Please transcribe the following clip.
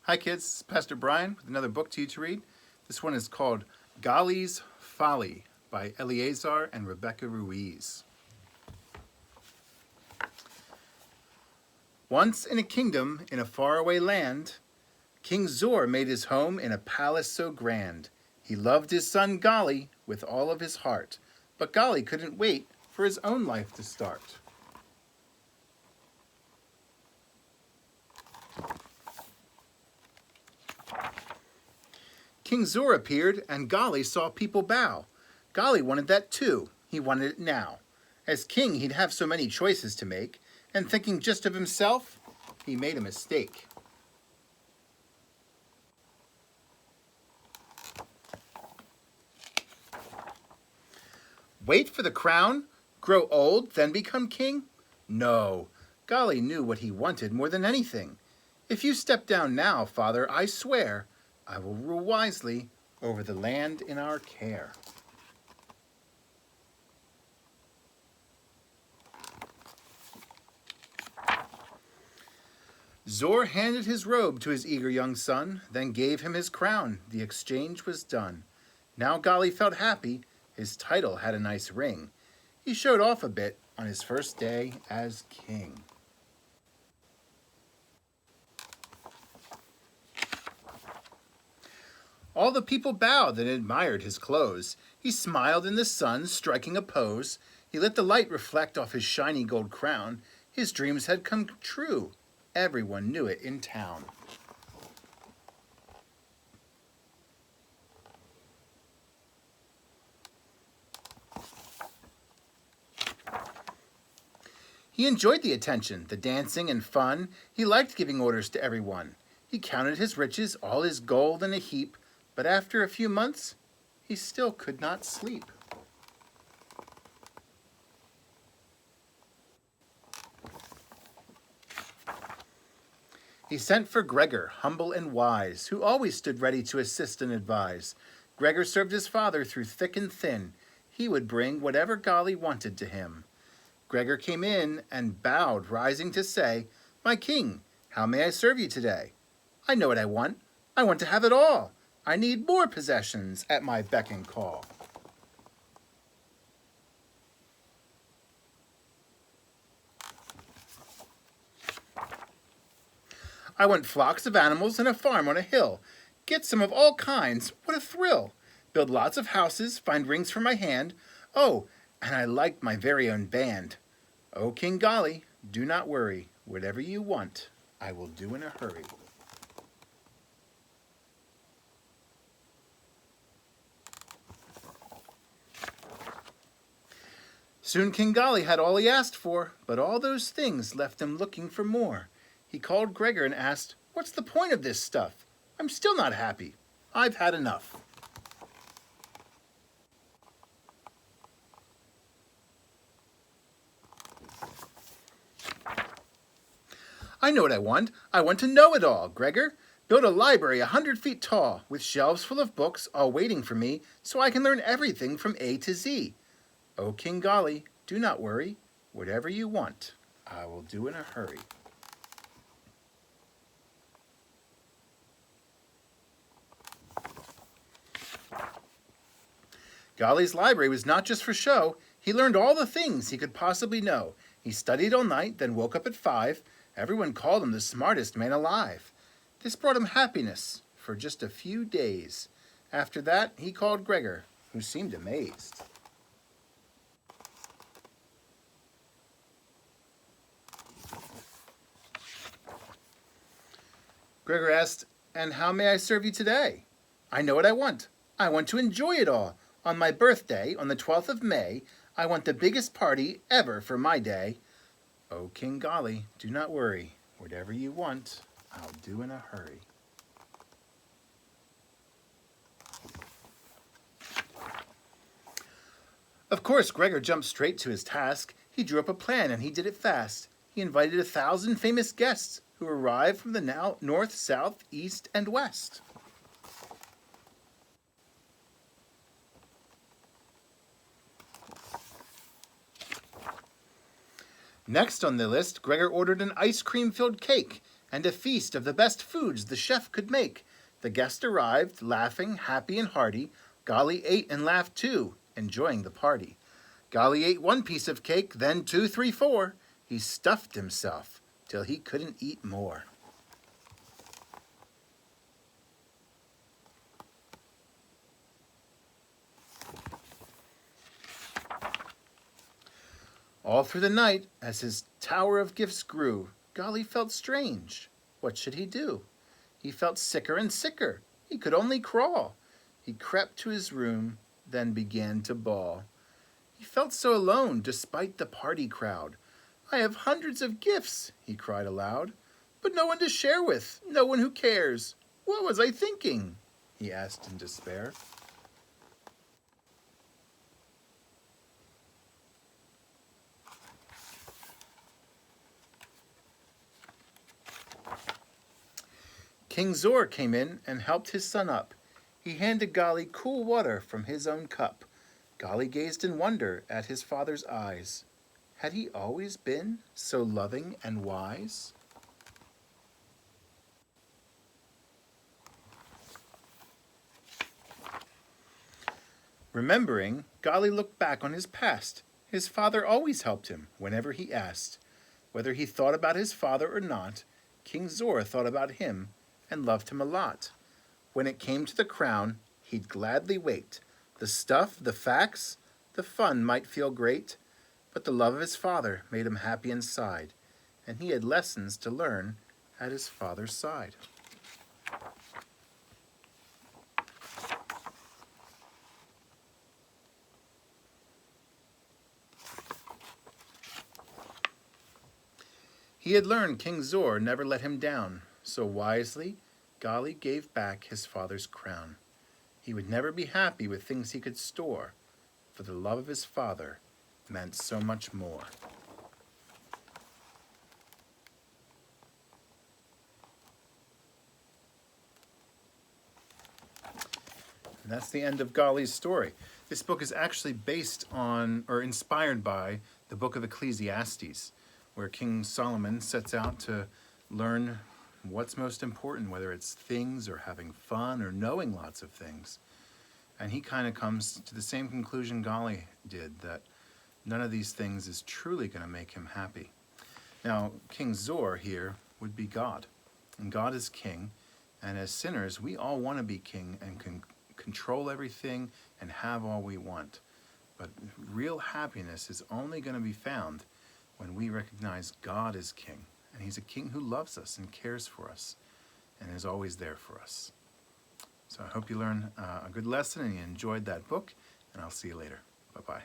Hi kids, this is Pastor Brian with another book to you to read. This one is called Golley's Folly by Eleazar and Rebekah Ruiz. Once in a kingdom in a faraway land, King Zor made his home in a palace so grand. He loved his son Golley with all of his heart, but Golley couldn't wait for his own life to start. King Zor appeared, and Golley saw people bow. Golley wanted that too. He wanted it now. As king, he'd have so many choices to make, and thinking just of himself, he made a mistake. Wait for the crown? Grow old, then become king? No. Golley knew what he wanted more than anything. If you step down now, father, I swear, I will rule wisely over the land in our care. Zor handed his robe to his eager young son, then gave him his crown. The exchange was done. Now Golley felt happy. His title had a nice ring. He showed off a bit on his first day as king. All the people bowed and admired his clothes. He smiled in the sun, striking a pose. He let the light reflect off his shiny gold crown. His dreams had come true. Everyone knew it in town. He enjoyed the attention, the dancing and fun. He liked giving orders to everyone. He counted his riches, all his gold in a heap. But after a few months, he still could not sleep. He sent for Gregor, humble and wise, who always stood ready to assist and advise. Gregor served his father through thick and thin. He would bring whatever Golley wanted to him. Gregor came in and bowed, rising to say, "My king, how may I serve you today? I know what I want. I want to have it all. I need more possessions at my beck and call." I want flocks of animals and a farm on a hill. Get some of all kinds. What a thrill. Build lots of houses, find rings for my hand. Oh, and I like my very own band. Oh, King Golley, do not worry. Whatever you want, I will do in a hurry. Soon King Golley had all he asked for, but all those things left him looking for more. He called Gregor and asked, "What's the point of this stuff? I'm still not happy. I've had enough." "I know what I want. I want to know it all, Gregor. Build a library 100 feet tall, with shelves full of books all waiting for me, so I can learn everything from A to Z. Oh, King Golley, do not worry. Whatever you want, I will do in a hurry." Golley's library was not just for show. He learned all the things he could possibly know. He studied all night, then woke up at 5. Everyone called him the smartest man alive. This brought him happiness for just a few days. After that, he called Gregor, who seemed amazed. Gregor asked, "And how may I serve you today?" "I know what I want. I want to enjoy it all. On my birthday, on the 12th of May, I want the biggest party ever for my day." "Oh, King Golley, do not worry. Whatever you want, I'll do in a hurry." Of course, Gregor jumped straight to his task. He drew up a plan, and he did it fast. He invited 1,000 famous guests who arrived from the north, south, east, and west. Next on the list, Gregor ordered an ice cream-filled cake, and a feast of the best foods the chef could make. The guest arrived, laughing, happy and hearty. Golley ate and laughed too, enjoying the party. Golley ate one piece of cake, then 2, 3, 4. He stuffed himself till he couldn't eat more. All through the night, as his tower of gifts grew, Golley felt strange. What should he do? He felt sicker and sicker. He could only crawl. He crept to his room, then began to bawl. He felt so alone, despite the party crowd. I have hundreds of gifts, he cried aloud, but no one to share with, no one who cares. What was I thinking? He asked in despair. King Zor came in and helped his son up. He handed Golley cool water from his own cup. Golley gazed in wonder at his father's eyes. Had he always been so loving and wise? Remembering, Golley looked back on his past. His father always helped him whenever he asked. Whether he thought about his father or not, King Zor thought about him and loved him a lot. When it came to the crown, he'd gladly wait. The stuff, the facts, the fun might feel great, but the love of his father made him happy inside, and he had lessons to learn at his father's side. He had learned King Zor never let him down, so wisely Golley gave back his father's crown. He would never be happy with things he could store, for the love of his father meant so much more. And that's the end of Golley's story. This book is actually based on, or inspired by, the book of Ecclesiastes, where King Solomon sets out to learn what's most important, whether it's things or having fun or knowing lots of things. And he kind of comes to the same conclusion Golley did, that none of these things is truly going to make him happy. Now, King Zor here would be God, and God is king, and as sinners, we all want to be king and can control everything and have all we want. But real happiness is only going to be found when we recognize God is king, and he's a king who loves us and cares for us and is always there for us. So I hope you learned a good lesson and you enjoyed that book, and I'll see you later. Bye-bye.